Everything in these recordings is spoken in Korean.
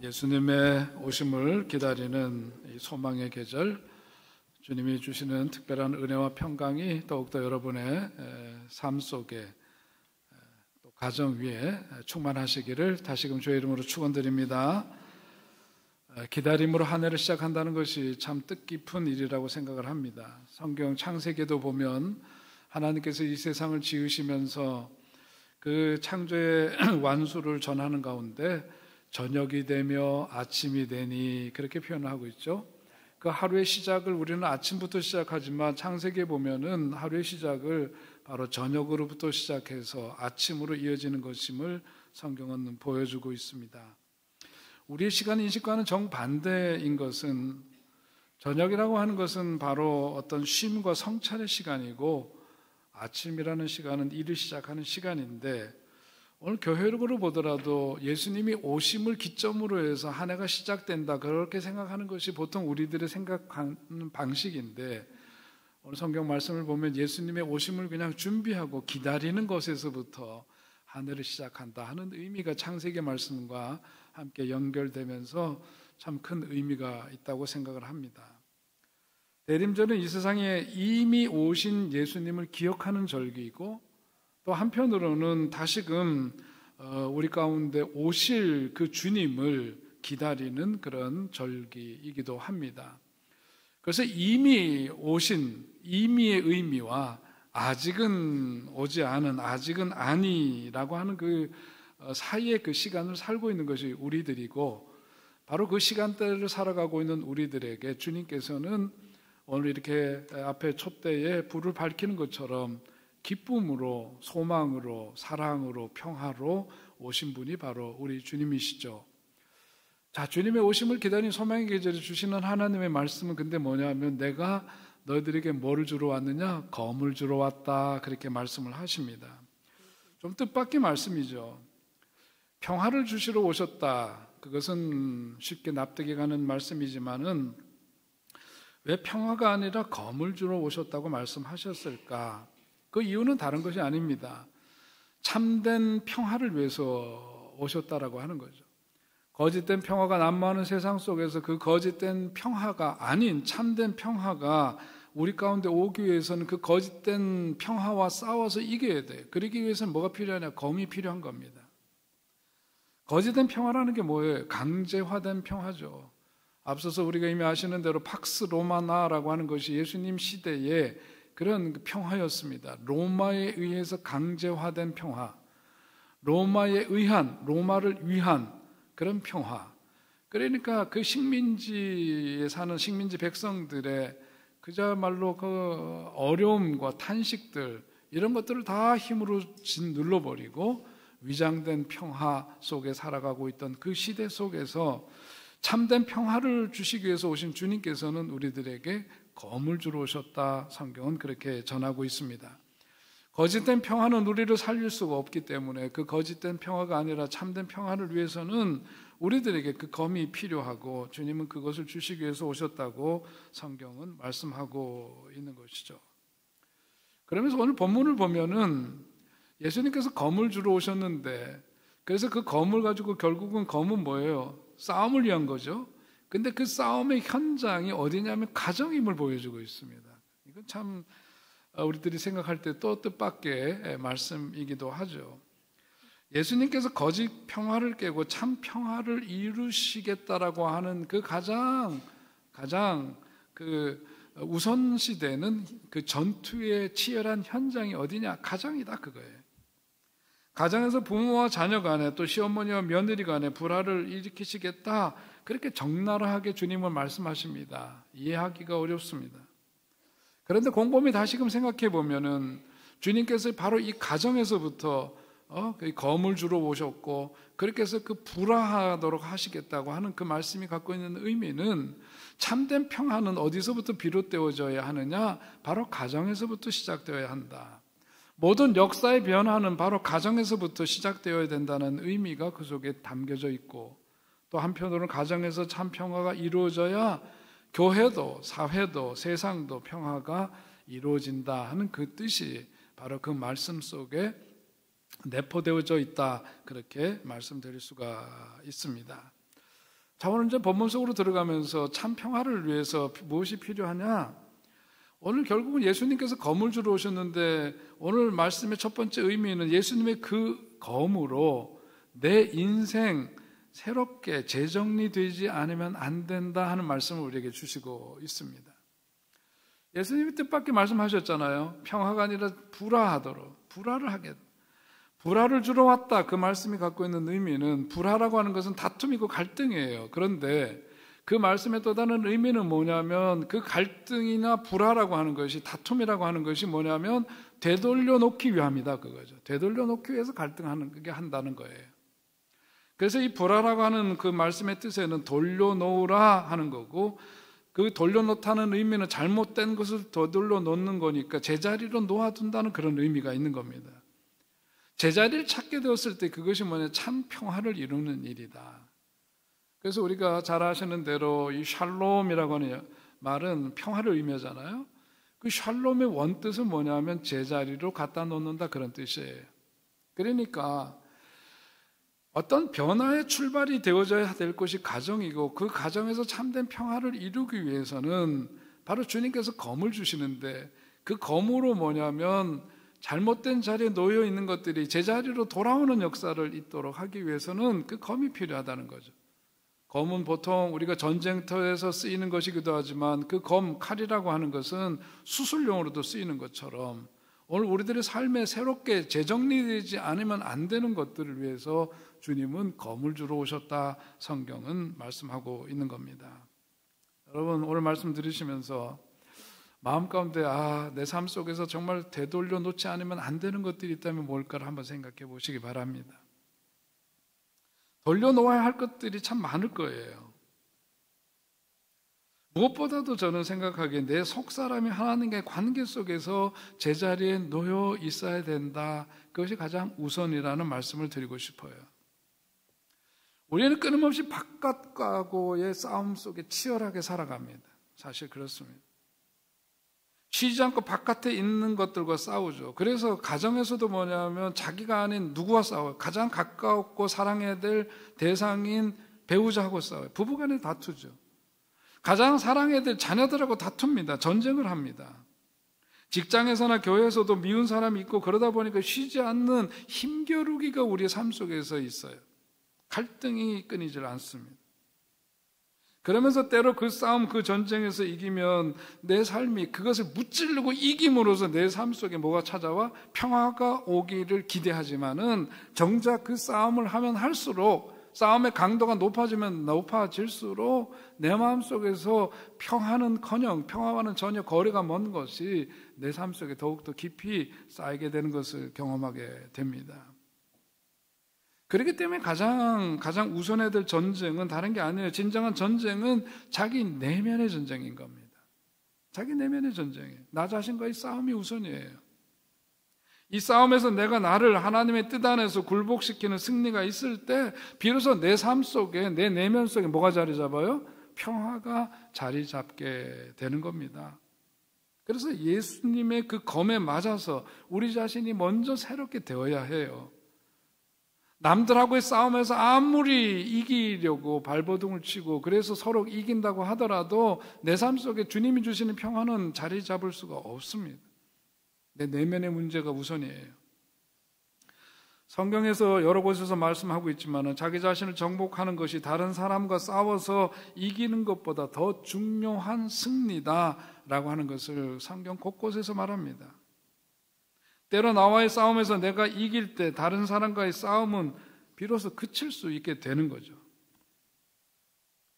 예수님의 오심을 기다리는 이 소망의 계절, 주님이 주시는 특별한 은혜와 평강이 더욱더 여러분의 삶 속에 또 가정 위에 충만하시기를 다시금 주의 이름으로 축원드립니다. 기다림으로 한 해를 시작한다는 것이 참 뜻깊은 일이라고 생각을 합니다. 성경 창세기에도 보면 하나님께서 이 세상을 지으시면서 그 창조의 완수를 전하는 가운데 저녁이 되며 아침이 되니 그렇게 표현을 하고 있죠. 그 하루의 시작을 우리는 아침부터 시작하지만 창세기에 보면은 하루의 시작을 바로 저녁으로부터 시작해서 아침으로 이어지는 것임을 성경은 보여주고 있습니다. 우리의 시간 인식과는 정반대인 것은 저녁이라고 하는 것은 바로 어떤 쉼과 성찰의 시간이고 아침이라는 시간은 일을 시작하는 시간인데 오늘 교회적으로 보더라도 예수님이 오심을 기점으로 해서 한 해가 시작된다 그렇게 생각하는 것이 보통 우리들의 생각하는 방식인데 오늘 성경 말씀을 보면 예수님의 오심을 그냥 준비하고 기다리는 것에서부터 한 해를 시작한다 하는 의미가 창세기 말씀과 함께 연결되면서 참 큰 의미가 있다고 생각을 합니다. 대림절은 이 세상에 이미 오신 예수님을 기억하는 절기이고 또 한편으로는 다시금 우리 가운데 오실 그 주님을 기다리는 그런 절기이기도 합니다. 그래서 이미 오신 이미의 의미와 아직은 오지 않은 아직은 아니라고 하는 그 사이의 그 시간을 살고 있는 것이 우리들이고 바로 그 시간대를 살아가고 있는 우리들에게 주님께서는 오늘 이렇게 앞에 촛대에 불을 밝히는 것처럼 기쁨으로, 소망으로, 사랑으로, 평화로 오신 분이 바로 우리 주님이시죠. 자, 주님의 오심을 기다린 소망의 계절에 주시는 하나님의 말씀은 근데 뭐냐면 내가 너희들에게 뭐를 주러 왔느냐? 검을 주러 왔다. 그렇게 말씀을 하십니다. 좀 뜻밖의 말씀이죠. 평화를 주시러 오셨다. 그것은 쉽게 납득이 가는 말씀이지만은 왜 평화가 아니라 검을 주러 오셨다고 말씀하셨을까? 그 이유는 다른 것이 아닙니다. 참된 평화를 위해서 오셨다라고 하는 거죠. 거짓된 평화가 난무하는 세상 속에서 그 거짓된 평화가 아닌 참된 평화가 우리 가운데 오기 위해서는 그 거짓된 평화와 싸워서 이겨야 돼요. 그러기 위해서는 뭐가 필요하냐? 검이 필요한 겁니다. 거짓된 평화라는 게 뭐예요? 강제화된 평화죠. 앞서서 우리가 이미 아시는 대로 팍스 로마나라고 하는 것이 예수님 시대에 그런 평화였습니다. 로마에 의해서 강제화된 평화, 로마에 의한, 로마를 위한 그런 평화. 그러니까 그 식민지에 사는 식민지 백성들의 그야말로 그 어려움과 탄식들 이런 것들을 다 힘으로 짓눌러버리고 위장된 평화 속에 살아가고 있던 그 시대 속에서 참된 평화를 주시기 위해서 오신 주님께서는 우리들에게 검을 주러 오셨다. 성경은 그렇게 전하고 있습니다. 거짓된 평화는 우리를 살릴 수가 없기 때문에 그 거짓된 평화가 아니라 참된 평화를 위해서는 우리들에게 그 검이 필요하고 주님은 그것을 주시기 위해서 오셨다고 성경은 말씀하고 있는 것이죠. 그러면서 오늘 본문을 보면은 예수님께서 검을 주러 오셨는데 그래서 그 검을 가지고 결국은 검은 뭐예요? 싸움을 위한 거죠. 근데 그 싸움의 현장이 어디냐면 가정임을 보여주고 있습니다. 이건 참 우리들이 생각할 때 또 뜻밖의 말씀이기도 하죠. 예수님께서 거짓 평화를 깨고 참 평화를 이루시겠다라고 하는 그 가장 그 우선시되는 그 전투의 치열한 현장이 어디냐? 가정이다 그거예요. 가정에서 부모와 자녀 간에 또 시어머니와 며느리 간에 불화를 일으키시겠다 그렇게 적나라하게 주님은 말씀하십니다. 이해하기가 어렵습니다. 그런데 곰곰이 다시금 생각해 보면은 주님께서 바로 이 가정에서부터 검을 주러 오셨고 그렇게 해서 그 불화하도록 하시겠다고 하는 그 말씀이 갖고 있는 의미는 참된 평화는 어디서부터 비롯되어져야 하느냐? 바로 가정에서부터 시작되어야 한다. 모든 역사의 변화는 바로 가정에서부터 시작되어야 된다는 의미가 그 속에 담겨져 있고 또 한편으로는 가정에서 참 평화가 이루어져야 교회도 사회도 세상도 평화가 이루어진다 하는 그 뜻이 바로 그 말씀 속에 내포되어져 있다 그렇게 말씀드릴 수가 있습니다. 자, 오늘 이제 본문 속으로 들어가면서 참 평화를 위해서 무엇이 필요하냐? 오늘 결국은 예수님께서 검을 주러 오셨는데 오늘 말씀의 첫 번째 의미는 예수님의 그 검으로 내 인생 새롭게 재정리되지 않으면 안 된다 하는 말씀을 우리에게 주시고 있습니다. 예수님이 뜻밖의 말씀하셨잖아요. 평화가 아니라 불화하도록, 불화를 하겠다. 불화를 주러 왔다. 그 말씀이 갖고 있는 의미는, 불화라고 하는 것은 다툼이고 갈등이에요. 그런데 그 말씀의 또 다른 의미는 뭐냐면, 그 갈등이나 불화라고 하는 것이, 다툼이라고 하는 것이 뭐냐면 되돌려 놓기 위함이다, 그거죠. 되돌려 놓기 위해서 갈등하는, 그게 한다는 거예요. 그래서 이 불화라고 하는 그 말씀의 뜻에는 돌려놓으라 하는 거고, 그 돌려놓다는 의미는 잘못된 것을 되돌려 놓는 거니까 제자리로 놓아둔다는 그런 의미가 있는 겁니다. 제자리를 찾게 되었을 때 그것이 뭐냐, 참 평화를 이루는 일이다. 그래서 우리가 잘 아시는 대로 이 샬롬이라고 하는 말은 평화를 의미하잖아요. 그 샬롬의 원뜻은 뭐냐면 제자리로 갖다 놓는다, 그런 뜻이에요. 그러니까 어떤 변화의 출발이 되어져야 될 것이 가정이고, 그 가정에서 참된 평화를 이루기 위해서는 바로 주님께서 검을 주시는데, 그 검으로 뭐냐면 잘못된 자리에 놓여 있는 것들이 제자리로 돌아오는 역사를 있도록 하기 위해서는 그 검이 필요하다는 거죠. 검은 보통 우리가 전쟁터에서 쓰이는 것이기도 하지만, 그 검, 칼이라고 하는 것은 수술용으로도 쓰이는 것처럼 오늘 우리들의 삶에 새롭게 재정리되지 않으면 안 되는 것들을 위해서 주님은 검을 주러 오셨다, 성경은 말씀하고 있는 겁니다. 여러분, 오늘 말씀 들으시면서 마음 가운데 내 삶 속에서 정말 되돌려 놓지 않으면 안 되는 것들이 있다면 뭘까를 한번 생각해 보시기 바랍니다. 돌려놓아야 할 것들이 참 많을 거예요. 무엇보다도 저는 생각하기에 내 속사람이 하나님과의 관계 속에서 제자리에 놓여 있어야 된다. 그것이 가장 우선이라는 말씀을 드리고 싶어요. 우리는 끊임없이 바깥과의 싸움 속에 치열하게 살아갑니다. 사실 그렇습니다. 쉬지 않고 바깥에 있는 것들과 싸우죠. 그래서 가정에서도 뭐냐면 자기가 아닌 누구와 싸워요. 가장 가까웠고 사랑해야 될 대상인 배우자하고 싸워요. 부부간에 다투죠. 가장 사랑해야 될 자녀들하고 다툽니다. 전쟁을 합니다. 직장에서나 교회에서도 미운 사람이 있고, 그러다 보니까 쉬지 않는 힘겨루기가 우리의 삶 속에서 있어요. 갈등이 끊이질 않습니다. 그러면서 때로 그 싸움, 그 전쟁에서 이기면 내 삶이 그것을 무찌르고 이김으로써 내 삶 속에 뭐가 찾아와? 평화가 오기를 기대하지만은 정작 그 싸움을 하면 할수록, 싸움의 강도가 높아지면 높아질수록 내 마음 속에서 평화는커녕 평화와는 전혀 거리가 먼 것이 내 삶 속에 더욱더 깊이 쌓이게 되는 것을 경험하게 됩니다. 그렇기 때문에 가장 우선해야 될 전쟁은 다른 게 아니에요. 진정한 전쟁은 자기 내면의 전쟁인 겁니다. 자기 내면의 전쟁이에요. 나 자신과의 싸움이 우선이에요. 이 싸움에서 내가 나를 하나님의 뜻 안에서 굴복시키는 승리가 있을 때 비로소 내 삶 속에, 내 내면 속에 뭐가 자리 잡아요? 평화가 자리 잡게 되는 겁니다. 그래서 예수님의 그 검에 맞아서 우리 자신이 먼저 새롭게 되어야 해요. 남들하고의 싸움에서 아무리 이기려고 발버둥을 치고 그래서 서로 이긴다고 하더라도 내 삶 속에 주님이 주시는 평화는 자리 잡을 수가 없습니다. 내 내면의 문제가 우선이에요. 성경에서 여러 곳에서 말씀하고 있지만 자기 자신을 정복하는 것이 다른 사람과 싸워서 이기는 것보다 더 중요한 승리다라고 하는 것을 성경 곳곳에서 말합니다. 때로 나와의 싸움에서 내가 이길 때 다른 사람과의 싸움은 비로소 그칠 수 있게 되는 거죠.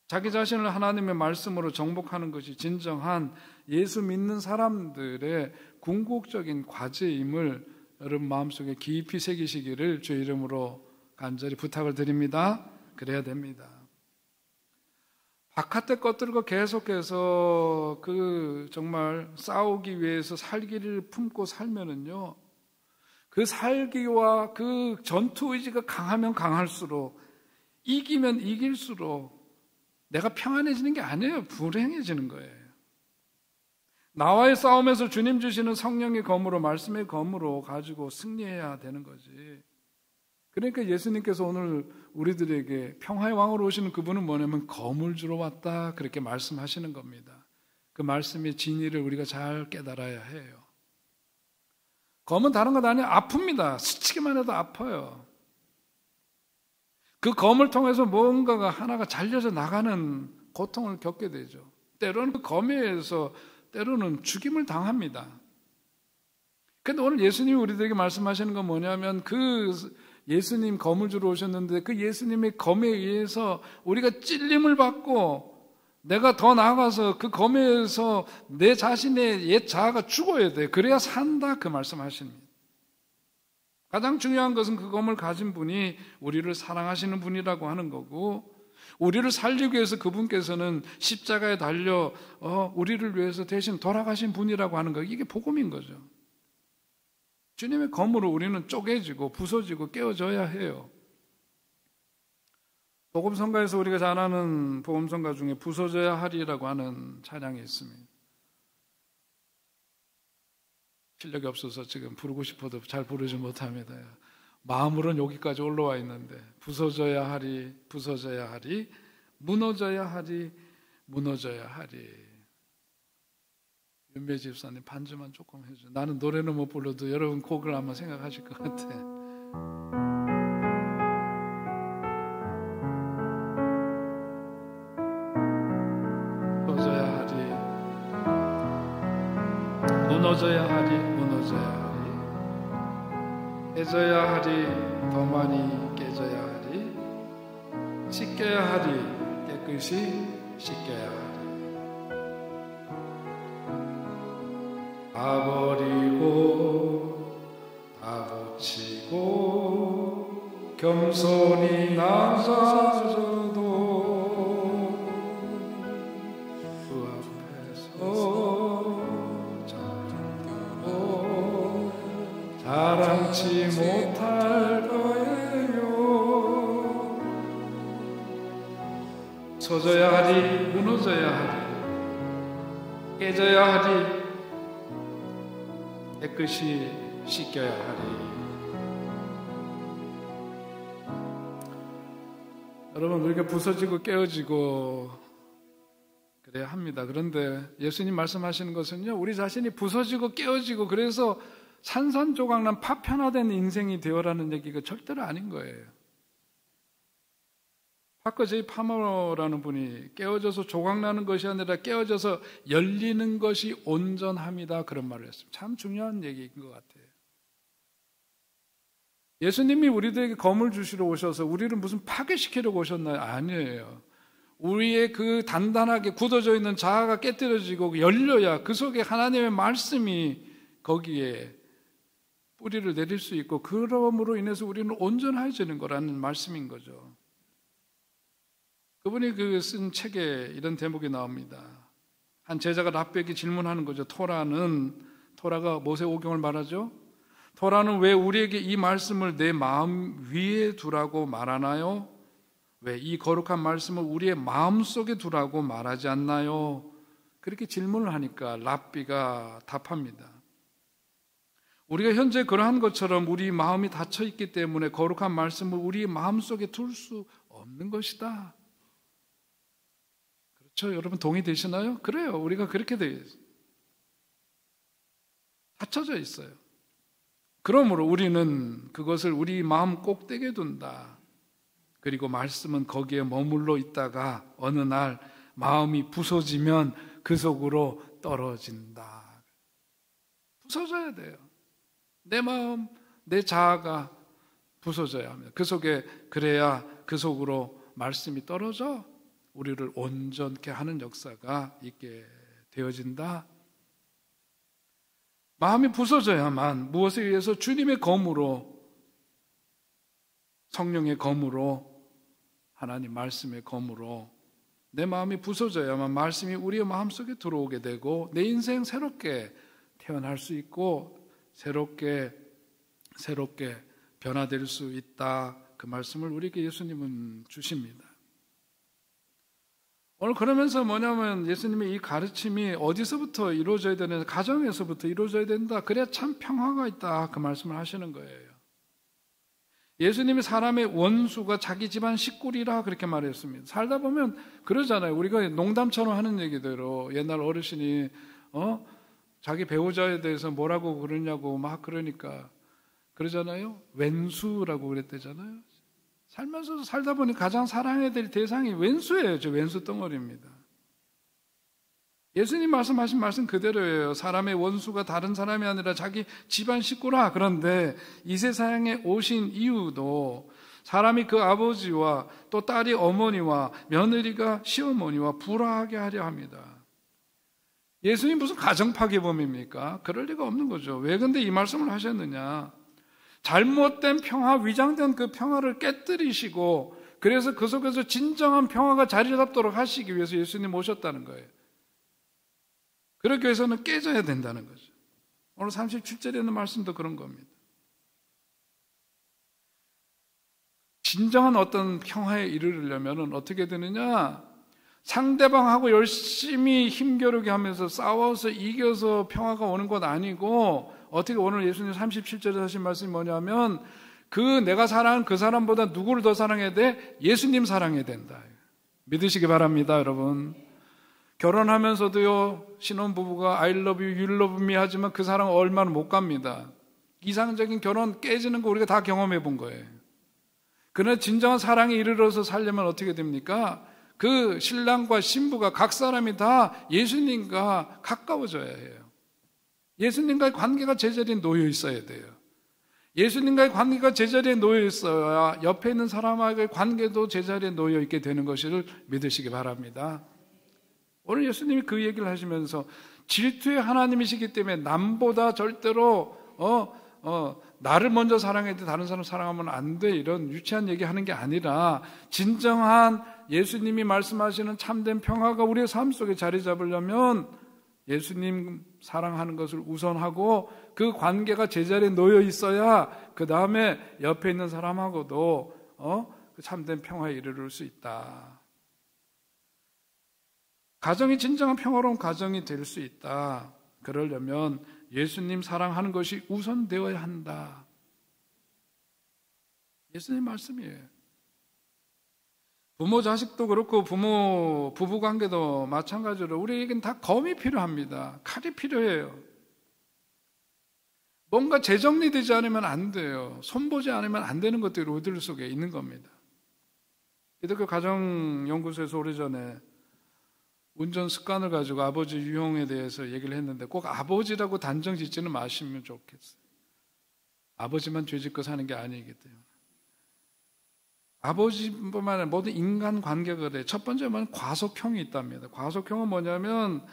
자기 자신을 하나님의 말씀으로 정복하는 것이 진정한 예수 믿는 사람들의 궁극적인 과제임을 여러분 마음속에 깊이 새기시기를 주의 이름으로 간절히 부탁을 드립니다. 그래야 됩니다. 바깥의 것들과 계속해서 정말 싸우기 위해서 살기를 품고 살면은요, 그 살기와 그 전투 의지가 강하면 강할수록, 이기면 이길수록 내가 평안해지는 게 아니에요. 불행해지는 거예요. 나와의 싸움에서 주님 주시는 성령의 검으로, 말씀의 검으로 가지고 승리해야 되는 거지. 그러니까 예수님께서 오늘 우리들에게 평화의 왕으로 오시는 그분은 뭐냐면 검을 주러 왔다 그렇게 말씀하시는 겁니다. 그 말씀의 진리를 우리가 잘 깨달아야 해요. 검은 다른 것 아니에요. 아픕니다. 스치기만 해도 아파요. 그 검을 통해서 뭔가가 하나가 잘려져 나가는 고통을 겪게 되죠. 때로는 그 검에 의해서 때로는 죽임을 당합니다. 그런데 오늘 예수님이 우리들에게 말씀하시는 건 뭐냐면 그 예수님 검을 주러 오셨는데 그 예수님의 검에 의해서 우리가 찔림을 받고 내가 더 나아가서 그 검에 의해서 내 자신의 옛 자아가 죽어야 돼. 그래야 산다 그 말씀하십니다. 가장 중요한 것은 그 검을 가진 분이 우리를 사랑하시는 분이라고 하는 거고 우리를 살리기 위해서 그분께서는 십자가에 달려 우리를 위해서 대신 돌아가신 분이라고 하는 거 이게 복음인 거죠. 주님의 검으로 우리는 쪼개지고 부서지고 깨어져야 해요. 복음성가에서 우리가 잘 아는 복음성가 중에 부서져야 하리라고 하는 찬양이 있습니다. 실력이 없어서 지금 부르고 싶어도 잘 부르지 못합니다. 마음으로는 여기까지 올라와 있는데 부서져야 하리, 부서져야 하리, 무너져야 하리, 무너져야 하리. 윤배 집사님 반주만 조금 해줘. 나는 노래는 못 불러도 여러분 곡을 한번 생각하실 것 같아. 부서져야 하리, 무너져야 하리, 무너져야 하리, 깨져야 하리, 더 많이 깨져야 하리, 씻겨야 하리, 깨끗이 씻겨야 하리. 다 버리고 다 붙이고 겸손히 낮아져도 그 앞에서 잠들고 자랑치 못할 거예요. 서져야 하리, 무너져야 하리, 깨져야 하리, 깨끗이 씻겨야 하리. 여러분 우리가 부서지고 깨어지고 그래야 합니다. 그런데 예수님 말씀하시는 것은요 우리 자신이 부서지고 깨어지고 그래서 산산조각난 파편화된 인생이 되어라는 얘기가 절대로 아닌 거예요. 파커 제이 파머라는 분이 깨어져서 조각나는 것이 아니라 깨어져서 열리는 것이 온전함이다 그런 말을 했습니다. 참 중요한 얘기인 것 같아요. 예수님이 우리들에게 검을 주시러 오셔서 우리를 무슨 파괴시키려고 오셨나요? 아니에요. 우리의 그 단단하게 굳어져 있는 자아가 깨뜨려지고 열려야 그 속에 하나님의 말씀이 거기에 뿌리를 내릴 수 있고 그러므로 인해서 우리는 온전해지는 거라는 말씀인 거죠. 그분이 그 쓴 책에 이런 대목이 나옵니다. 한 제자가 랍비에게 질문하는 거죠. 토라가 모세오경을 말하죠. 토라는 왜 우리에게 이 말씀을 내 마음 위에 두라고 말하나요? 왜 이 거룩한 말씀을 우리의 마음 속에 두라고 말하지 않나요? 그렇게 질문을 하니까 랍비가 답합니다. 우리가 현재 그러한 것처럼 우리 마음이 닫혀 있기 때문에 거룩한 말씀을 우리 마음 속에 둘 수 없는 것이다. 그렇죠? 여러분 동의되시나요? 그래요. 우리가 그렇게 되어 있어요. 닫혀져 있어요. 그러므로 우리는 그것을 우리 마음 꼭대기에 둔다. 그리고 말씀은 거기에 머물러 있다가 어느 날 마음이 부서지면 그 속으로 떨어진다. 부서져야 돼요. 내 마음, 내 자아가 부서져야 합니다. 그 속에 그래야 그 속으로 말씀이 떨어져 우리를 온전케 하는 역사가 있게 되어진다. 마음이 부서져야만 무엇에 의해서 주님의 검으로 성령의 검으로 하나님 말씀의 검으로 내 마음이 부서져야만 말씀이 우리의 마음속에 들어오게 되고 내 인생 새롭게 태어날 수 있고 새롭게 변화될 수 있다. 그 말씀을 우리에게 예수님은 주십니다. 오늘 그러면서 뭐냐면 예수님의 이 가르침이 어디서부터 이루어져야 되는 가정에서부터 이루어져야 된다. 그래야 참 평화가 있다. 그 말씀을 하시는 거예요. 예수님이 사람의 원수가 자기 집안 식구리라 그렇게 말했습니다. 살다 보면 그러잖아요. 우리가 농담처럼 하는 얘기대로 옛날 어르신이 자기 배우자에 대해서 뭐라고 그러냐고 막 그러니까 그러잖아요. 왼수라고 그랬대잖아요. 살면서 살다 보니 가장 사랑해야 될 대상이 왼수예요. 저 왼수 덩어리입니다. 예수님 말씀하신 말씀 그대로예요. 사람의 원수가 다른 사람이 아니라 자기 집안 식구라. 그런데 이 세상에 오신 이유도 사람이 그 아버지와 또 딸이 어머니와 며느리가 시어머니와 불화하게 하려 합니다. 예수님 무슨 가정 파괴범입니까? 그럴 리가 없는 거죠. 왜 근데 이 말씀을 하셨느냐? 잘못된 평화, 위장된 그 평화를 깨뜨리시고 그래서 그 속에서 진정한 평화가 자리 잡도록 하시기 위해서 예수님 오셨다는 거예요. 그렇게 해서는 깨져야 된다는 거죠. 오늘 37절에 있는 말씀도 그런 겁니다. 진정한 어떤 평화에 이르려면 어떻게 되느냐? 상대방하고 열심히 힘겨루게 하면서 싸워서 이겨서 평화가 오는 것 아니고 어떻게 오늘 예수님 37절에 하신 말씀이 뭐냐면 내가 사랑하는 그 사람보다 누구를 더 사랑해야 돼? 예수님 사랑해야 된다. 믿으시기 바랍니다, 여러분. 결혼하면서도요, 신혼부부가 I love you, you love me 하지만 그 사람 얼마나 못 갑니다. 이상적인 결혼 깨지는 거 우리가 다 경험해 본 거예요. 그러나 진정한 사랑에 이르러서 살려면 어떻게 됩니까? 그 신랑과 신부가 각 사람이 다 예수님과 가까워져야 해요. 예수님과의 관계가 제자리에 놓여 있어야 돼요. 예수님과의 관계가 제자리에 놓여 있어야 옆에 있는 사람과의 관계도 제자리에 놓여 있게 되는 것을 믿으시기 바랍니다. 오늘 예수님이 그 얘기를 하시면서 질투의 하나님이시기 때문에 남보다 절대로 나를 먼저 사랑해야 돼, 다른 사람 사랑하면 안 돼, 이런 유치한 얘기하는 게 아니라 진정한 예수님이 말씀하시는 참된 평화가 우리의 삶 속에 자리 잡으려면 예수님 사랑하는 것을 우선하고 그 관계가 제자리에 놓여 있어야 그 다음에 옆에 있는 사람하고도 그 참된 평화에 이르를 수 있다. 가정이 진정한 평화로운 가정이 될 수 있다. 그러려면 예수님 사랑하는 것이 우선되어야 한다. 예수님 말씀이에요. 부모 자식도 그렇고 부부 관계도 마찬가지로 우리에겐 다 검이 필요합니다. 칼이 필요해요. 뭔가 재정리되지 않으면 안 돼요. 손보지 않으면 안 되는 것들이 우리들 속에 있는 겁니다. 기독교 가정연구소에서 오래전에 운전 습관을 가지고 아버지 유형에 대해서 얘기를 했는데 꼭 아버지라고 단정 짓지는 마시면 좋겠어요. 아버지만 죄짓고 사는 게 아니기 때문에. 아버지뿐만 아니라 모든 인간관계가 그래요. 첫 번째는 과속형이 있답니다. 과속형은 뭐냐면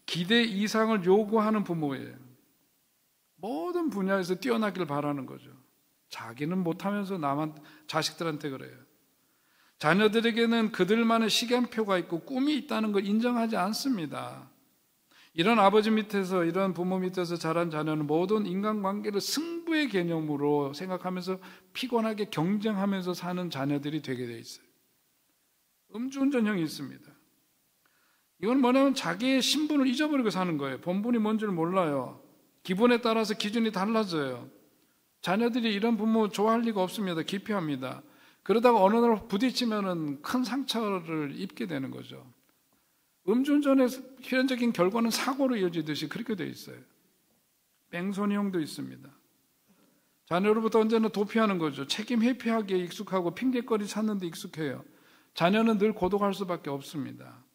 기대 이상을 요구하는 부모예요. 모든 분야에서 뛰어나기를 바라는 거죠. 자기는 못하면서 자식들한테 그래요. 자녀들에게는 그들만의 시간표가 있고 꿈이 있다는 걸 인정하지 않습니다. 이런 아버지 밑에서, 이런 부모 밑에서 자란 자녀는 모든 인간관계를 승부의 개념으로 생각하면서 피곤하게 경쟁하면서 사는 자녀들이 되게 돼 있어요. 음주운전형이 있습니다. 이건 뭐냐면 자기의 신분을 잊어버리고 사는 거예요. 본분이 뭔지를 몰라요. 기분에 따라서 기준이 달라져요. 자녀들이 이런 부모 좋아할 리가 없습니다. 기피합니다. 그러다가 어느 날 부딪히면은 큰 상처를 입게 되는 거죠. 음주운전의 필연적인 결과는 사고로 이어지듯이 그렇게 되어 있어요. 뺑소니형도 있습니다. 자녀로부터 언제나 도피하는 거죠. 책임 회피하기에 익숙하고 핑계거리 찾는 데 익숙해요. 자녀는 늘 고독할 수밖에 없습니다.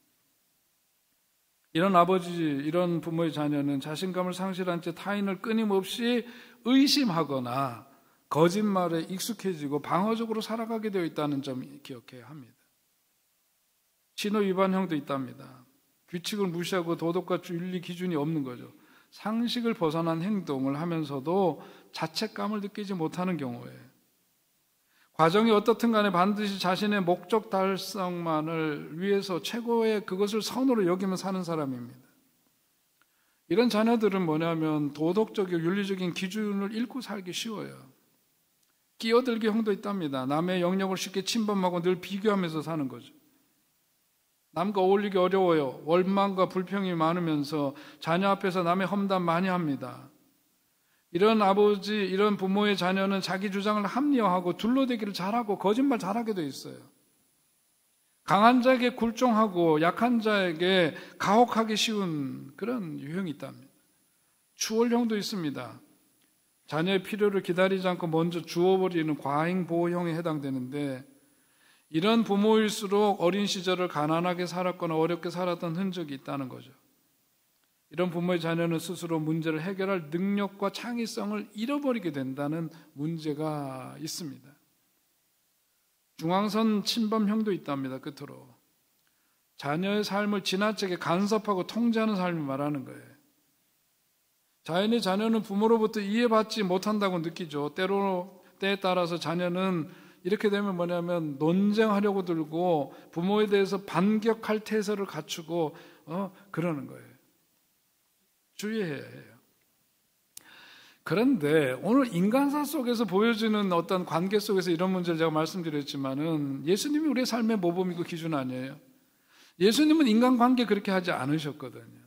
이런 아버지, 이런 부모의 자녀는 자신감을 상실한 채 타인을 끊임없이 의심하거나 거짓말에 익숙해지고 방어적으로 살아가게 되어 있다는 점 기억해야 합니다. 신호 위반형도 있답니다. 규칙을 무시하고 도덕과 윤리 기준이 없는 거죠. 상식을 벗어난 행동을 하면서도 자책감을 느끼지 못하는 경우에 과정이 어떻든 간에 반드시 자신의 목적 달성만을 위해서 최고의 그것을 선으로 여기며 사는 사람입니다. 이런 자녀들은 뭐냐면 도덕적이고 윤리적인 기준을 잃고 살기 쉬워요. 끼어들기 형도 있답니다. 남의 영역을 쉽게 침범하고 늘 비교하면서 사는 거죠. 남과 어울리기 어려워요. 원망과 불평이 많으면서 자녀 앞에서 남의 험담 많이 합니다. 이런 아버지, 이런 부모의 자녀는 자기 주장을 합리화하고 둘러대기를 잘하고 거짓말 잘하게 돼 있어요. 강한 자에게 굴종하고 약한 자에게 가혹하기 쉬운 그런 유형이 있답니다. 추월형도 있습니다. 자녀의 필요를 기다리지 않고 먼저 주어버리는 과잉보호형에 해당되는데, 이런 부모일수록 어린 시절을 가난하게 살았거나 어렵게 살았던 흔적이 있다는 거죠. 이런 부모의 자녀는 스스로 문제를 해결할 능력과 창의성을 잃어버리게 된다는 문제가 있습니다. 중앙선 침범형도 있답니다. 끝으로 자녀의 삶을 지나치게 간섭하고 통제하는 삶을 말하는 거예요. 자연히 자녀는 부모로부터 이해받지 못한다고 느끼죠. 때에 따라서 자녀는 이렇게 되면 뭐냐면 논쟁하려고 들고 부모에 대해서 반격할 태세를 갖추고 그러는 거예요. 주의해야 해요. 그런데 오늘 인간사 속에서 보여지는 어떤 관계 속에서 이런 문제를 제가 말씀드렸지만은 예수님이 우리의 삶의 모범이고 기준 아니에요. 예수님은 인간관계 그렇게 하지 않으셨거든요.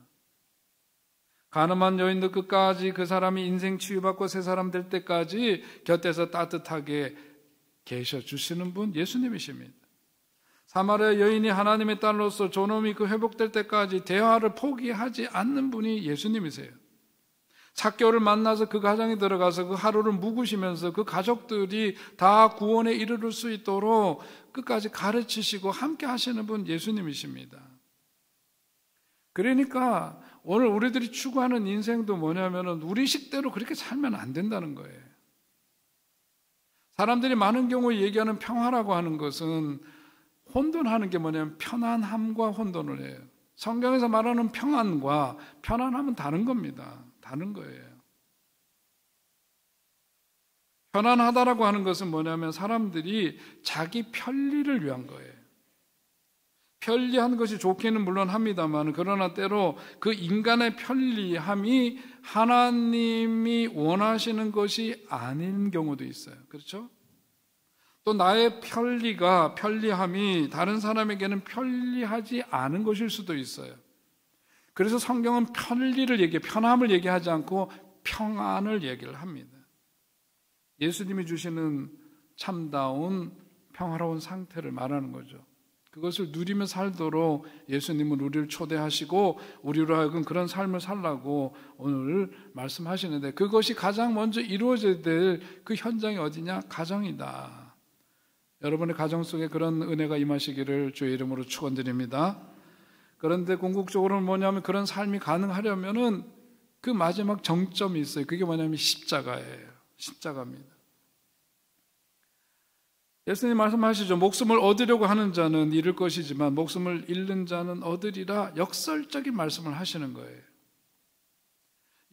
가늠한 여인도 끝까지 그 사람이 인생 치유받고 새 사람 될 때까지 곁에서 따뜻하게 계셔주시는 분 예수님이십니다. 사마리아 여인이 하나님의 딸로서 존엄이 그 회복될 때까지 대화를 포기하지 않는 분이 예수님이세요. 삭개오를 만나서 그 가정에 들어가서 그 하루를 묵으시면서 그 가족들이 다 구원에 이르를 수 있도록 끝까지 가르치시고 함께 하시는 분 예수님이십니다. 그러니까 오늘 우리들이 추구하는 인생도 뭐냐면은 우리 식대로 그렇게 살면 안 된다는 거예요. 사람들이 많은 경우에 얘기하는 평화라고 하는 것은 혼돈하는 게 뭐냐면 편안함과 혼돈을 해요. 성경에서 말하는 평안과 편안함은 다른 겁니다. 다른 거예요. 편안하다라고 하는 것은 뭐냐면 사람들이 자기 편리를 위한 거예요. 편리한 것이 좋기는 물론 합니다만, 그러나 때로 그 인간의 편리함이 하나님이 원하시는 것이 아닌 경우도 있어요. 그렇죠? 또 나의 편리함이 다른 사람에게는 편리하지 않은 것일 수도 있어요. 그래서 성경은 편함을 얘기하지 않고 평안을 얘기를 합니다. 예수님이 주시는 참다운 평화로운 상태를 말하는 거죠. 그것을 누리며 살도록 예수님은 우리를 초대하시고 우리로 하여금 그런 삶을 살라고 오늘 말씀하시는데, 그것이 가장 먼저 이루어져야 될 그 현장이 어디냐? 가정이다. 여러분의 가정 속에 그런 은혜가 임하시기를 주의 이름으로 축원드립니다. 그런데 궁극적으로는 뭐냐면 그런 삶이 가능하려면은 그 마지막 정점이 있어요. 그게 뭐냐면 십자가예요. 십자가입니다. 예수님 말씀하시죠. 목숨을 얻으려고 하는 자는 잃을 것이지만 목숨을 잃는 자는 얻으리라. 역설적인 말씀을 하시는 거예요.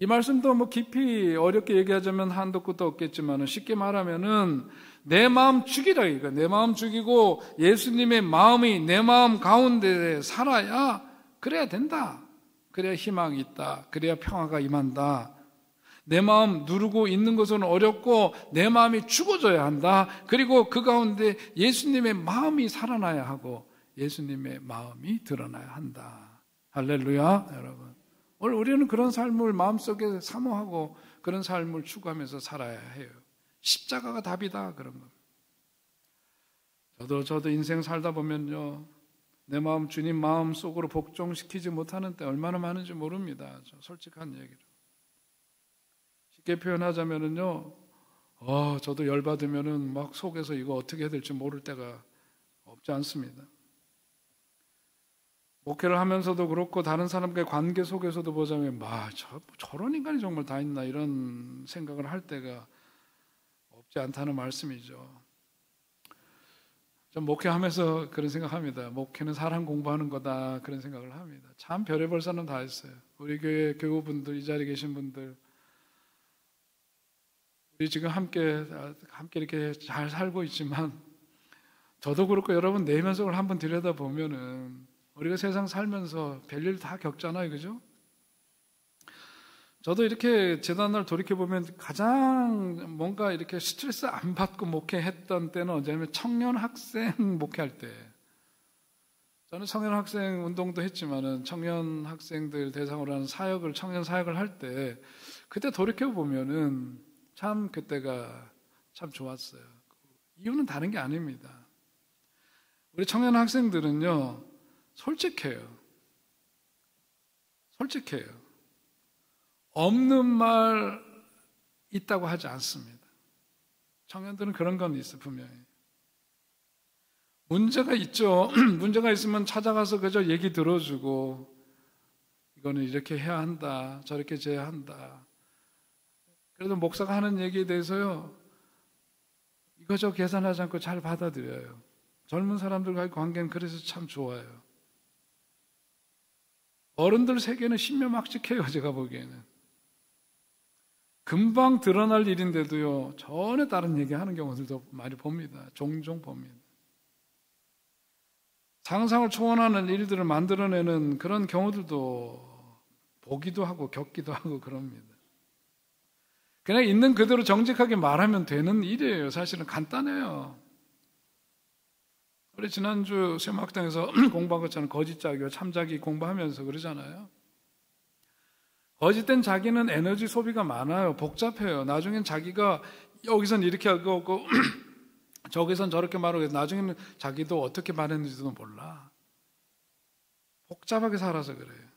이 말씀도 뭐 깊이 어렵게 얘기하자면 한도 끝도 없겠지만 쉽게 말하면은 내 마음 죽이라 이거. 내 마음 죽이고 예수님의 마음이 내 마음 가운데 살아야 그래야 된다. 그래야 희망이 있다. 그래야 평화가 임한다. 내 마음 누르고 있는 것은 어렵고 내 마음이 죽어져야 한다. 그리고 그 가운데 예수님의 마음이 살아나야 하고 예수님의 마음이 드러나야 한다. 할렐루야, 여러분. 오늘 우리는 그런 삶을 마음속에 사모하고 그런 삶을 추구하면서 살아야 해요. 십자가가 답이다, 그런 겁니다. 저도 인생 살다 보면요, 내 마음 주님 마음 속으로 복종시키지 못하는 때 얼마나 많은지 모릅니다. 솔직한 얘기로. 쉽게 표현하자면은요, 저도 열받으면은 막 속에서 이거 어떻게 해야 될지 모를 때가 없지 않습니다. 목회를 하면서도 그렇고 다른 사람과의 관계 속에서도 보자면 저런 인간이 정말 다 있나 이런 생각을 할 때가 없지 않다는 말씀이죠. 좀 목회하면서 그런 생각합니다. 목회는 사람 공부하는 거다 그런 생각을 합니다. 참 별의별 사람 다 있어요. 우리 교회 교우분들, 이 자리에 계신 분들, 우리 지금 함께 이렇게 잘 살고 있지만 저도 그렇고 여러분 내면 속을 한번 들여다보면은 우리가 세상 살면서 별일 다 겪잖아요, 그죠? 저도 이렇게 재단을 돌이켜보면 가장 뭔가 이렇게 스트레스 안 받고 목회했던 때는 언제냐면 청년 학생 목회할 때. 저는 청년 학생 운동도 했지만은 청년 학생들 대상으로 하는 청년 사역을 할 때 그때 돌이켜보면은 참 그때가 참 좋았어요. 이유는 다른 게 아닙니다. 우리 청년 학생들은요, 솔직해요. 없는 말 있다고 하지 않습니다. 청년들은 그런 건 있어요, 분명히. 문제가 있죠. 문제가 있으면 찾아가서 그저 얘기 들어주고, 이거는 이렇게 해야 한다, 저렇게 해야 한다. 그래도 목사가 하는 얘기에 대해서요, 이거저 계산하지 않고 잘 받아들여요. 젊은 사람들과의 관계는 그래서 참 좋아요. 어른들 세계는 신묘막측해요, 제가 보기에는. 금방 드러날 일인데도요, 전혀 다른 얘기하는 경우들도 많이 봅니다. 종종 봅니다. 상상을 초월하는 일들을 만들어내는 그런 경우들도 보기도 하고 겪기도 하고 그럽니다. 그냥 있는 그대로 정직하게 말하면 되는 일이에요. 사실은 간단해요. 우리 지난주 세마학당에서 공부한 것처럼 거짓자기와 참자기 공부하면서 그러잖아요. 거짓된 자기는 에너지 소비가 많아요. 복잡해요. 나중엔 자기가 여기선 이렇게 하고 저기선 저렇게 말하고 나중에는 자기도 어떻게 말했는지도 몰라. 복잡하게 살아서 그래요.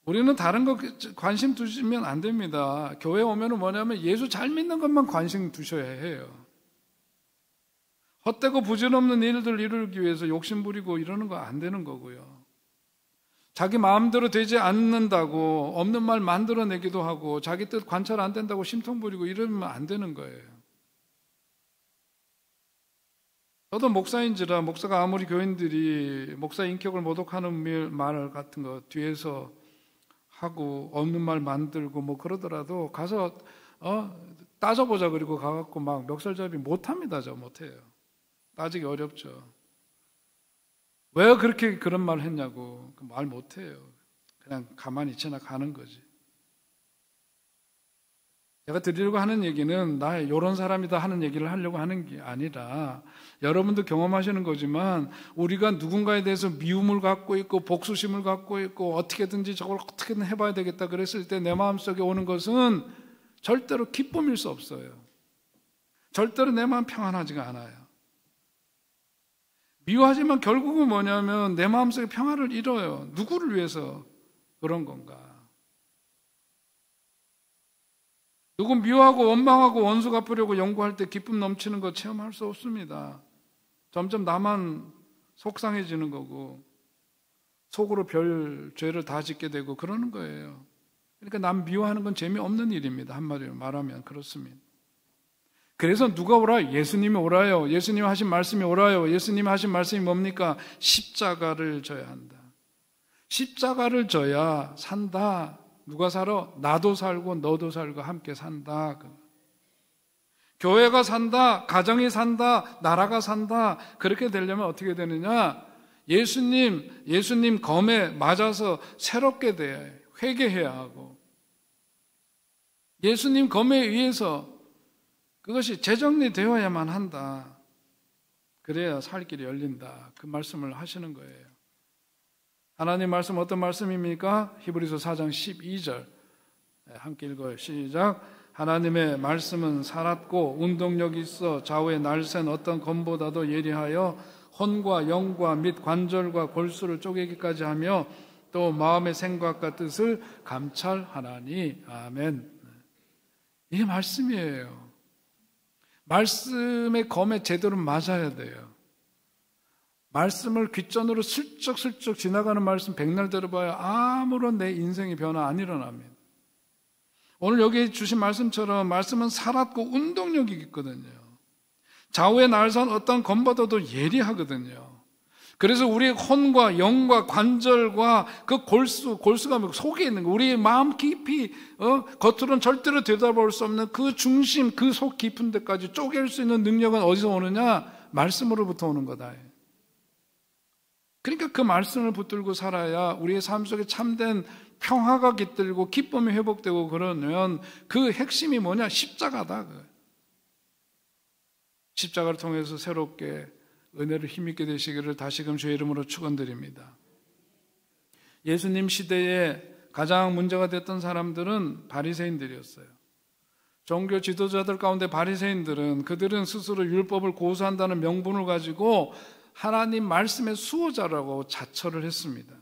우리는 다른 거 관심 두시면 안 됩니다. 교회 오면은 뭐냐면 예수 잘 믿는 것만 관심 두셔야 해요. 헛되고 부질없는 일들 이루기 위해서 욕심 부리고 이러는 거 안 되는 거고요. 자기 마음대로 되지 않는다고 없는 말 만들어내기도 하고 자기 뜻 관찰 안 된다고 심통 부리고 이러면 안 되는 거예요. 저도 목사인지라 목사가 아무리 교인들이 목사 인격을 모독하는 말 같은 거 뒤에서 하고 없는 말 만들고 뭐 그러더라도 가서 따져보자 그리고 가갖고 막 멱살잡이 못합니다. 저 못해요. 따지기 어렵죠. 왜 그렇게 그런 말을 했냐고 말 못해요. 그냥 가만히 지나가는 거지. 제가 드리려고 하는 얘기는 나 이런 사람이다 하는 얘기를 하려고 하는 게 아니라 여러분도 경험하시는 거지만 우리가 누군가에 대해서 미움을 갖고 있고 복수심을 갖고 있고 어떻게든지 저걸 어떻게든 해봐야 되겠다 그랬을 때 내 마음속에 오는 것은 절대로 기쁨일 수 없어요. 절대로 내 마음 평안하지가 않아요. 미워하지만 결국은 뭐냐면 내 마음속에 평화를 잃어요. 누구를 위해서 그런 건가? 누구 미워하고 원망하고 원수 갚으려고 연구할 때 기쁨 넘치는 거 체험할 수 없습니다. 점점 나만 속상해지는 거고 속으로 별 죄를 다 짓게 되고 그러는 거예요. 그러니까 남 미워하는 건 재미없는 일입니다. 한마디로 말하면 그렇습니다. 그래서 누가 오라? 예수님이 오라요. 예수님 하신 말씀이 오라요. 예수님 하신 말씀이 뭡니까? 십자가를 져야 한다. 십자가를 져야 산다. 누가 살아? 나도 살고 너도 살고 함께 산다. 교회가 산다. 가정이 산다. 나라가 산다. 그렇게 되려면 어떻게 되느냐? 예수님 검에 맞아서 새롭게 돼야 해요. 회개해야 하고 예수님 검에 의해서 그것이 재정리되어야만 한다. 그래야 살 길이 열린다. 그 말씀을 하시는 거예요. 하나님 말씀 어떤 말씀입니까? 히브리서 4장 12절 함께 읽어요. 시작. 하나님의 말씀은 살았고 운동력이 있어 좌우에 날쌘 어떤 검보다도 예리하여 혼과 영과 및 관절과 골수를 쪼개기까지 하며 또 마음의 생각과 뜻을 감찰하나니. 아멘. 이게 말씀이에요. 말씀의 검에 제대로 맞아야 돼요. 말씀을 귓전으로 슬쩍슬쩍 지나가는 말씀 백날 들어봐야 아무런 내 인생의 변화 안 일어납니다. 오늘 여기 주신 말씀처럼 말씀은 살았고 운동력이 있거든요. 좌우에 날선 어떤 검보다도 예리하거든요. 그래서 우리의 혼과 영과 관절과 그 골수가 속에 있는 거, 우리의 마음 깊이 겉으로는 절대로 들여다볼 수 없는 그 중심, 그 속 깊은 데까지 쪼갤 수 있는 능력은 어디서 오느냐? 말씀으로부터 오는 거다. 그러니까 그 말씀을 붙들고 살아야 우리의 삶 속에 참된 평화가 깃들고 기쁨이 회복되고 그러면 그 핵심이 뭐냐? 십자가다. 십자가를 통해서 새롭게 은혜를 힘있게 되시기를 다시금 주의 이름으로 축원드립니다. 예수님 시대에 가장 문제가 됐던 사람들은 바리새인들이었어요. 종교 지도자들 가운데 바리새인들은 그들은 스스로 율법을 고수한다는 명분을 가지고 하나님 말씀의 수호자라고 자처를 했습니다.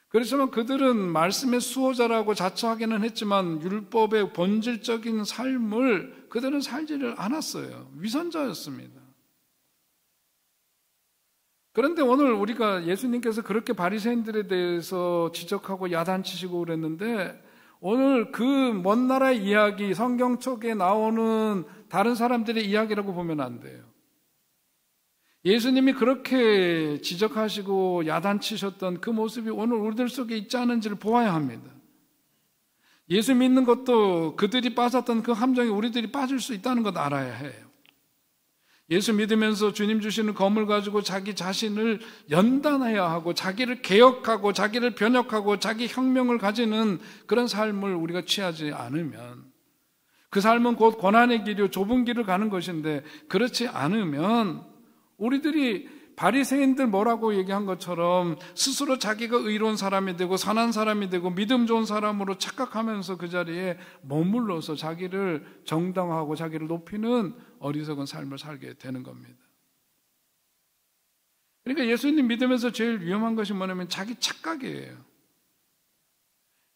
그렇지만 그들은 말씀의 수호자라고 자처하기는 했지만 율법의 본질적인 삶을 그들은 살지를 않았어요. 위선자였습니다. 그런데 오늘 우리가 예수님께서 그렇게 바리새인들에 대해서 지적하고 야단치시고 그랬는데 오늘 그 먼 나라의 이야기, 성경 속에 나오는 다른 사람들의 이야기라고 보면 안 돼요. 예수님이 그렇게 지적하시고 야단치셨던 그 모습이 오늘 우리들 속에 있지 않은지를 보아야 합니다. 예수 믿는 것도 그들이 빠졌던 그 함정에 우리들이 빠질 수 있다는 것 알아야 해요. 예수 믿으면서 주님 주시는 검을 가지고 자기 자신을 연단해야 하고 자기를 개혁하고 자기를 변혁하고 자기 혁명을 가지는 그런 삶을 우리가 취하지 않으면 그 삶은 곧 고난의 길이요 좁은 길을 가는 것인데 그렇지 않으면 우리들이 바리새인들 뭐라고 얘기한 것처럼 스스로 자기가 의로운 사람이 되고 선한 사람이 되고 믿음 좋은 사람으로 착각하면서 그 자리에 머물러서 자기를 정당화하고 자기를 높이는 어리석은 삶을 살게 되는 겁니다. 그러니까 예수님 믿으면서 제일 위험한 것이 뭐냐면 자기 착각이에요.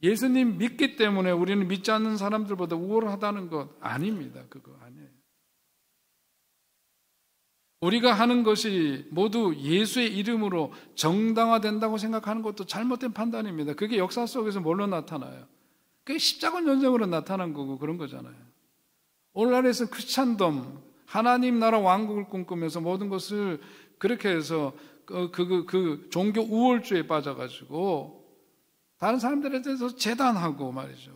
예수님 믿기 때문에 우리는 믿지 않는 사람들보다 우월하다는 것 아닙니다. 그거 아니에요. 우리가 하는 것이 모두 예수의 이름으로 정당화된다고 생각하는 것도 잘못된 판단입니다. 그게 역사 속에서 뭘로 나타나요? 그게 십자군 전쟁으로 나타난 거고 그런 거잖아요. 오늘날에서 크리스찬덤, 하나님 나라 왕국을 꿈꾸면서 모든 것을 그렇게 해서 그 종교 우월주의에 빠져가지고 다른 사람들에 대해서 재단하고 말이죠.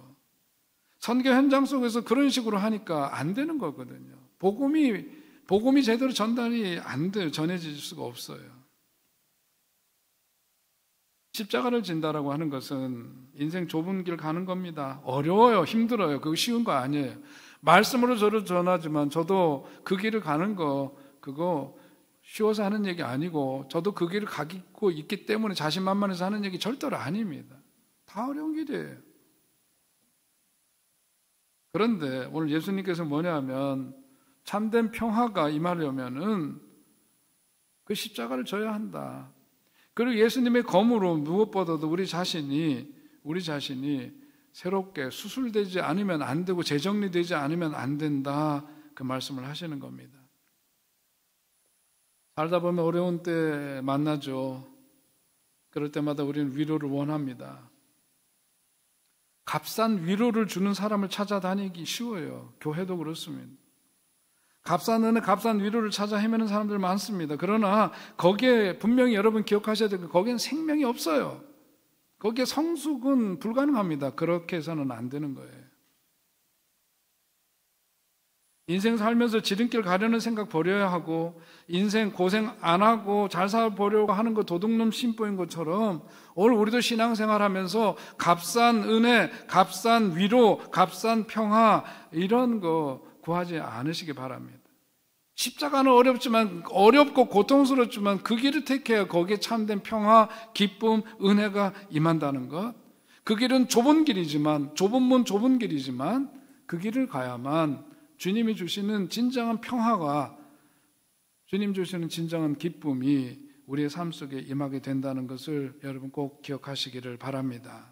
선교 현장 속에서 그런 식으로 하니까 안 되는 거거든요. 복음이 제대로 전달이 안 돼요. 전해질 수가 없어요. 십자가를 진다라고 하는 것은 인생 좁은 길 가는 겁니다. 어려워요. 힘들어요. 그거 쉬운 거 아니에요. 말씀으로 저를 전하지만 저도 그 길을 가는 거 그거 쉬워서 하는 얘기 아니고 저도 그 길을 가고 있기 때문에 자신만만해서 하는 얘기 절대로 아닙니다. 다 어려운 길이에요. 그런데 오늘 예수님께서 뭐냐 하면 참된 평화가 임하려면은 그 십자가를 져야 한다. 그리고 예수님의 검으로 무엇보다도 우리 자신이 새롭게 수술되지 않으면 안 되고 재정리되지 않으면 안 된다. 그 말씀을 하시는 겁니다. 살다 보면 어려운 때 만나죠. 그럴 때마다 우리는 위로를 원합니다. 값싼 위로를 주는 사람을 찾아다니기 쉬워요. 교회도 그렇습니다. 값싼 은혜, 값싼 위로를 찾아 헤매는 사람들 많습니다. 그러나 거기에 분명히 여러분 기억하셔야 될 게 거기엔 생명이 없어요. 거기에 성숙은 불가능합니다. 그렇게 해서는 안 되는 거예요. 인생 살면서 지름길 가려는 생각 버려야 하고 인생 고생 안 하고 잘 살아보려고 하는 거 도둑놈 심보인 것처럼 오늘 우리도 신앙생활하면서 값싼 은혜, 값싼 위로, 값싼 평화 이런 거 구하지 않으시기 바랍니다. 십자가는 어렵고 고통스럽지만 그 길을 택해야 거기에 참된 평화, 기쁨, 은혜가 임한다는 것. 그 길은 좁은 길이지만 좁은 길이지만 그 길을 가야만 주님이 주시는 진정한 평화가 주님 주시는 진정한 기쁨이 우리의 삶 속에 임하게 된다는 것을 여러분 꼭 기억하시기를 바랍니다.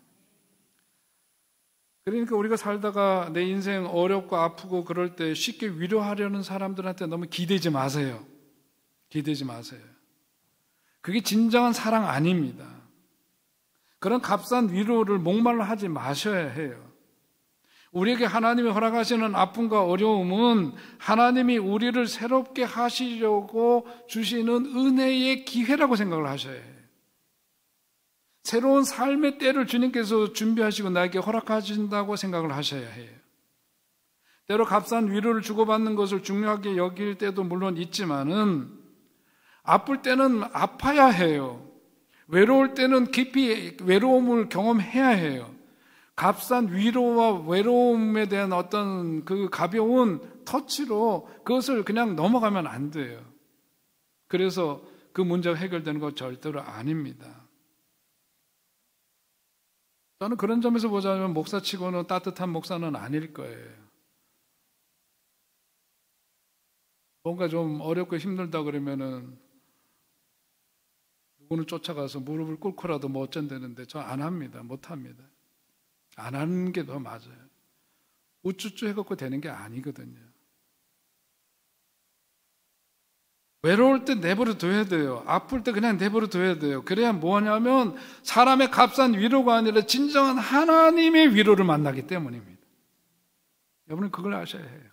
그러니까 우리가 살다가 내 인생 어렵고 아프고 그럴 때 쉽게 위로하려는 사람들한테 너무 기대지 마세요. 기대지 마세요. 그게 진정한 사랑 아닙니다. 그런 값싼 위로를 목말라 하지 마셔야 해요. 우리에게 하나님이 허락하시는 아픔과 어려움은 하나님이 우리를 새롭게 하시려고 주시는 은혜의 기회라고 생각을 하셔야 해요. 새로운 삶의 때를 주님께서 준비하시고 나에게 허락하신다고 생각을 하셔야 해요. 때로 값싼 위로를 주고받는 것을 중요하게 여길 때도 물론 있지만은 아플 때는 아파야 해요. 외로울 때는 깊이 외로움을 경험해야 해요. 값싼 위로와 외로움에 대한 어떤 그 가벼운 터치로 그것을 그냥 넘어가면 안 돼요. 그래서 그 문제가 해결되는 것 절대로 아닙니다. 저는 그런 점에서 보자면 목사치고는 따뜻한 목사는 아닐 거예요. 뭔가 좀 어렵고 힘들다 그러면은 누구는 쫓아가서 무릎을 꿇고라도 뭐 어쩐다는데 저 안 합니다. 못 합니다. 안 하는 게 더 맞아요. 우쭈쭈 해갖고 되는 게 아니거든요. 외로울 때 내버려 둬야 돼요. 아플 때 그냥 내버려 둬야 돼요. 그래야 뭐냐면 사람의 값싼 위로가 아니라 진정한 하나님의 위로를 만나기 때문입니다. 여러분은 그걸 아셔야 해요.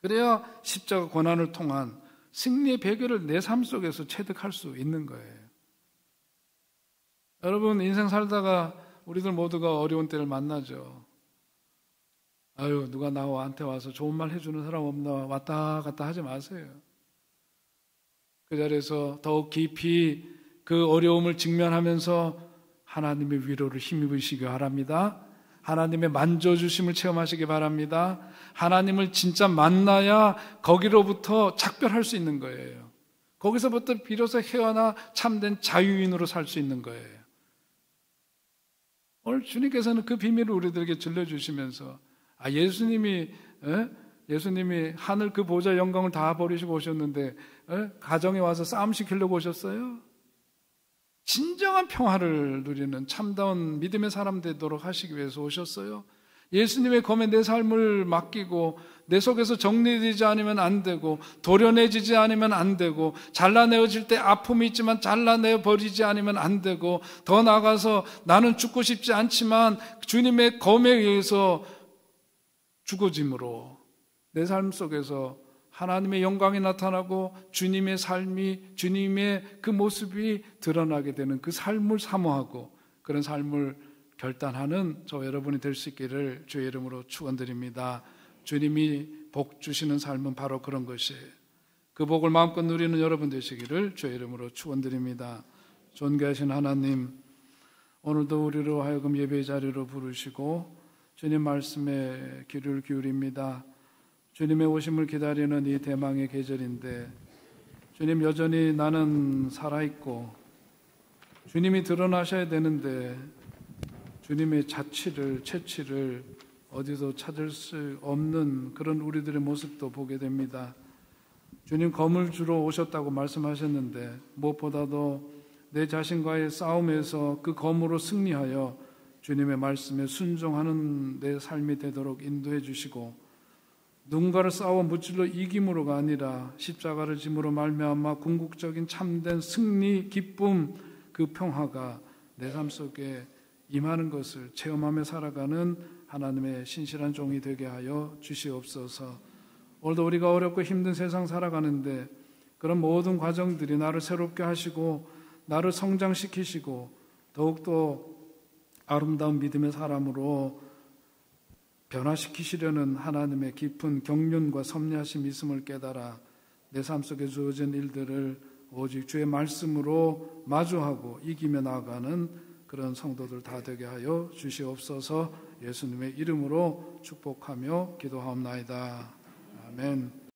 그래야 십자가 고난을 통한 승리의 비결을 내 삶 속에서 체득할 수 있는 거예요. 여러분 인생 살다가 우리들 모두가 어려운 때를 만나죠. 아유, 누가 나한테 와서 좋은 말 해주는 사람 없나 왔다 갔다 하지 마세요. 그 자리에서 더욱 깊이 그 어려움을 직면하면서 하나님의 위로를 힘입으시기 바랍니다. 하나님의 만져주심을 체험하시기 바랍니다. 하나님을 진짜 만나야 거기로부터 작별할 수 있는 거예요. 거기서부터 비로소 헤어나 참된 자유인으로 살 수 있는 거예요. 오늘 주님께서는 그 비밀을 우리들에게 들려주시면서 예수님이 하늘 그 보좌 영광을 다 버리시고 오셨는데 가정에 와서 싸움 시키려고 오셨어요? 진정한 평화를 누리는 참다운 믿음의 사람 되도록 하시기 위해서 오셨어요? 예수님의 검에 내 삶을 맡기고 내 속에서 정리되지 않으면 안 되고 도려내지지 않으면 안 되고 잘라내어질 때 아픔이 있지만 잘라내어 버리지 않으면 안 되고 더 나아가서 나는 죽고 싶지 않지만 주님의 검에 의해서 죽어짐으로 내 삶 속에서 하나님의 영광이 나타나고 주님의 삶이 주님의 그 모습이 드러나게 되는 그 삶을 사모하고 그런 삶을 결단하는 저 여러분이 될 수 있기를 주의 이름으로 축원드립니다. 주님이 복 주시는 삶은 바로 그런 것이에요. 그 복을 마음껏 누리는 여러분 되시기를 주의 이름으로 축원드립니다. 존귀하신 하나님, 오늘도 우리로 하여금 예배의 자리로 부르시고 주님 말씀에 귀를 기울입니다. 주님의 오심을 기다리는 이 대망의 계절인데 주님 여전히 나는 살아있고 주님이 드러나셔야 되는데 주님의 자취를 채취를 어디서 찾을 수 없는 그런 우리들의 모습도 보게 됩니다. 주님 검을 주러 오셨다고 말씀하셨는데 무엇보다도 내 자신과의 싸움에서 그 검으로 승리하여 주님의 말씀에 순종하는 내 삶이 되도록 인도해 주시고 누군가를 싸워 무찔러 이김으로가 아니라 십자가를 짐으로 말미암아 궁극적인 참된 승리, 기쁨, 그 평화가 내 삶 속에 임하는 것을 체험하며 살아가는 하나님의 신실한 종이 되게 하여 주시옵소서. 오늘도 우리가 어렵고 힘든 세상 살아가는데 그런 모든 과정들이 나를 새롭게 하시고 나를 성장시키시고 더욱더 아름다운 믿음의 사람으로 변화시키시려는 하나님의 깊은 경륜과 섭리하심 있음을 깨달아 내 삶 속에 주어진 일들을 오직 주의 말씀으로 마주하고 이기며 나아가는 그런 성도들 다 되게 하여 주시옵소서. 예수님의 이름으로 축복하며 기도하옵나이다. 아멘.